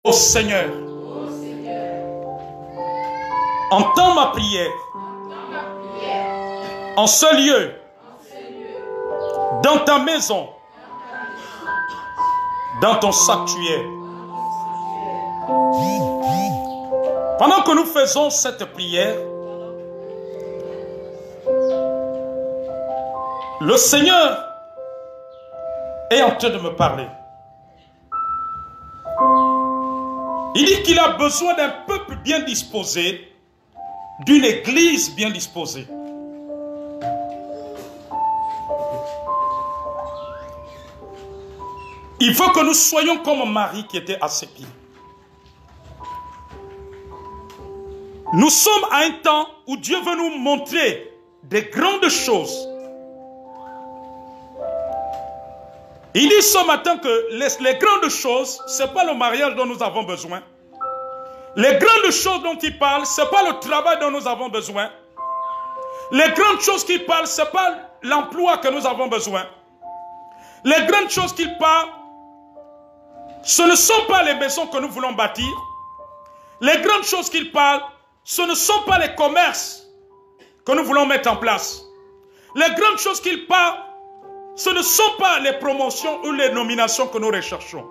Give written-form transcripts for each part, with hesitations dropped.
Ô Seigneur, entends ma prière en ce lieu, dans ta maison, dans ton sanctuaire. Pendant que nous faisons cette prière, le Seigneur est en train de me parler. Il dit qu'il a besoin d'un peuple bien disposé, d'une église bien disposée. Il faut que nous soyons comme Marie qui était à ses pieds. Nous sommes à un temps où Dieu veut nous montrer des grandes choses. Il dit ce matin que les grandes choses, ce n'est pas le mariage dont nous avons besoin. Les grandes choses dont il parle, ce n'est pas le travail dont nous avons besoin. Les grandes choses qu'il parle, ce n'est pas l'emploi que nous avons besoin. Les grandes choses qu'il parle, ce ne sont pas les maisons que nous voulons bâtir. Les grandes choses qu'il parle, ce ne sont pas les commerces que nous voulons mettre en place. Les grandes choses qu'il parle, ce ne sont pas les promotions ou les nominations que nous recherchons.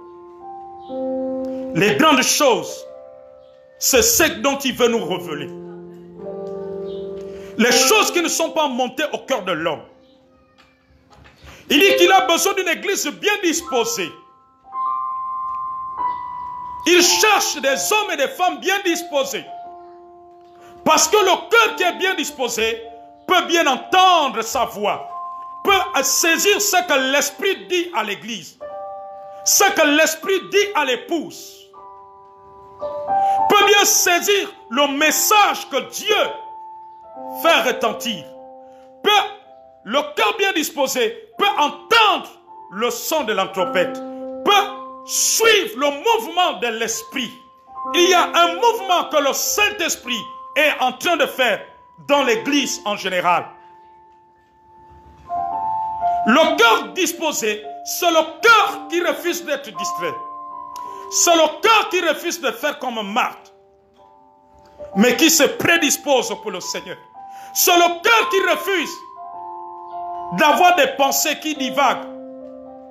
Les grandes choses, c'est ce dont il veut nous révéler. Les choses qui ne sont pas montées au cœur de l'homme. Il dit qu'il a besoin d'une église bien disposée. Il cherche des hommes et des femmes bien disposés. Parce que le cœur qui est bien disposé peut bien entendre sa voix, peut saisir ce que l'Esprit dit à l'église, ce que l'Esprit dit à l'épouse, peut bien saisir le message que Dieu fait retentir, le cœur bien disposé peut entendre le son de la trompette, peut suivre le mouvement de l'Esprit. Il y a un mouvement que le Saint-Esprit est en train de faire dans l'église en général. Le cœur disposé, c'est le cœur qui refuse d'être distrait. C'est le cœur qui refuse de faire comme Marthe, mais qui se prédispose pour le Seigneur. C'est le cœur qui refuse d'avoir des pensées qui divaguent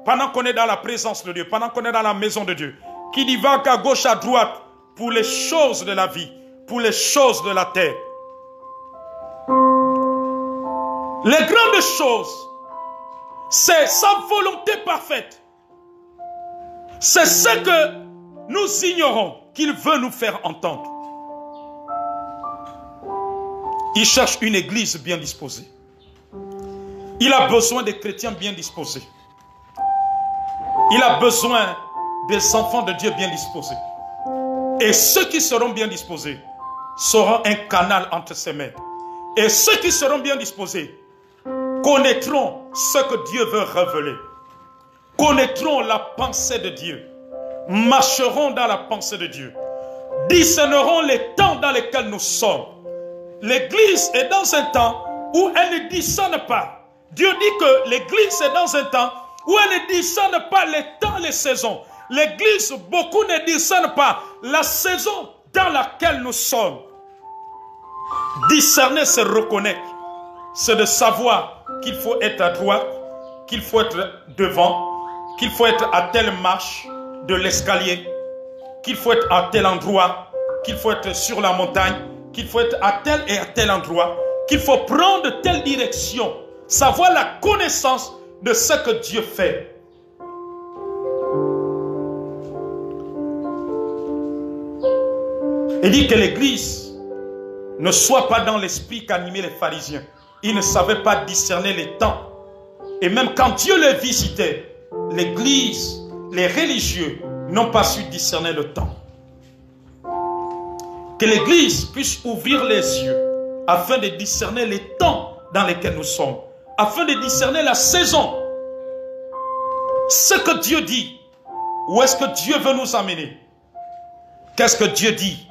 pendant qu'on est dans la présence de Dieu, pendant qu'on est dans la maison de Dieu, qui divaguent à gauche, à droite pour les choses de la vie, pour les choses de la terre. Les grandes choses, c'est sa volonté parfaite. C'est ce que nous ignorons qu'il veut nous faire entendre. Il cherche une église bien disposée. Il a besoin des chrétiens bien disposés. Il a besoin des enfants de Dieu bien disposés. Et ceux qui seront bien disposés seront un canal entre ses mains. Et ceux qui seront bien disposés connaîtront ce que Dieu veut révéler. Connaîtront la pensée de Dieu. Marcheront dans la pensée de Dieu. Discerneront les temps dans lesquels nous sommes. L'église est dans un temps où elle ne discerne pas. Dieu dit que l'église est dans un temps où elle ne discerne pas les temps, les saisons. L'église, beaucoup ne discernent pas la saison dans laquelle nous sommes. Discerner, c'est reconnaître. C'est de savoir qu'il faut être à droite, qu'il faut être devant, qu'il faut être à telle marche de l'escalier, qu'il faut être à tel endroit, qu'il faut être sur la montagne, qu'il faut être à tel et à tel endroit, qu'il faut prendre telle direction. Savoir la connaissance de ce que Dieu fait. Il dit que l'église ne soit pas dans l'esprit qu'animaient les pharisiens. Ils ne savaient pas discerner les temps. Et même quand Dieu les visitait, l'église, les religieux n'ont pas su discerner le temps. Que l'église puisse ouvrir les yeux afin de discerner les temps dans lesquels nous sommes, afin de discerner la saison. Ce que Dieu dit, où est-ce que Dieu veut nous amener? Qu'est-ce que Dieu dit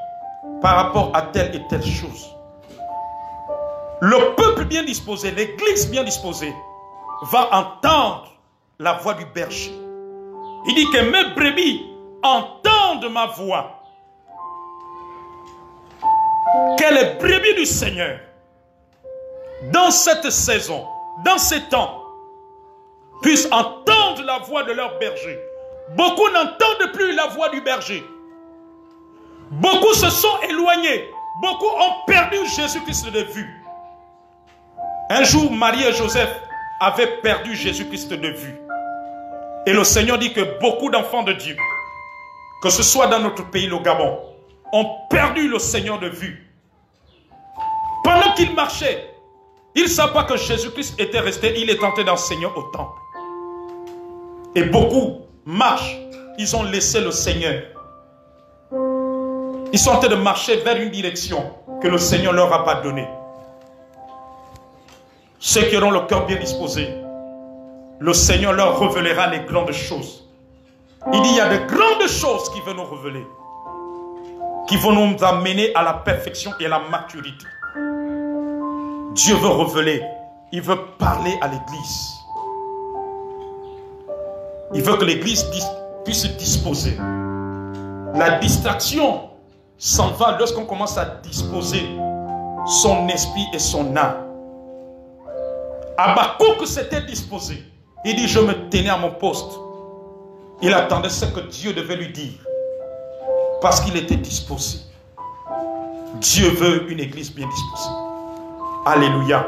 par rapport à telle et telle chose? Le peuple bien disposé, l'église bien disposée, va entendre la voix du berger. Il dit que mes brebis entendent entendent ma voix, que les brebis du Seigneur, dans cette saison, dans ces temps, puissent entendre la voix de leur berger. Beaucoup n'entendent plus la voix du berger. Beaucoup se sont éloignés. Beaucoup ont perdu Jésus-Christ de vue. Un jour, Marie et Joseph avaient perdu Jésus-Christ de vue. Et le Seigneur dit que beaucoup d'enfants de Dieu, que ce soit dans notre pays, le Gabon, ont perdu le Seigneur de vue. Pendant qu'ils marchaient, ils ne savaient pas que Jésus-Christ était resté, il est tenté d'enseigner au temple. Et beaucoup marchent, ils ont laissé le Seigneur. Ils sont en train de marcher vers une direction que le Seigneur leur a pas donnée. Ceux qui auront le cœur bien disposé, le Seigneur leur révélera les grandes choses. Il dit, il y a de grandes choses qui vont nous révéler, qui vont nous amener à la perfection et à la maturité. Dieu veut révéler, il veut parler à l'Église. Il veut que l'Église puisse se disposer. La distraction s'en va lorsqu'on commence à disposer son esprit et son âme. Habakkuk s'était disposé. Il dit, je me tenais à mon poste. Il attendait ce que Dieu devait lui dire. Parce qu'il était disposé. Dieu veut une église bien disposée. Alléluia.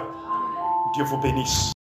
Dieu vous bénisse.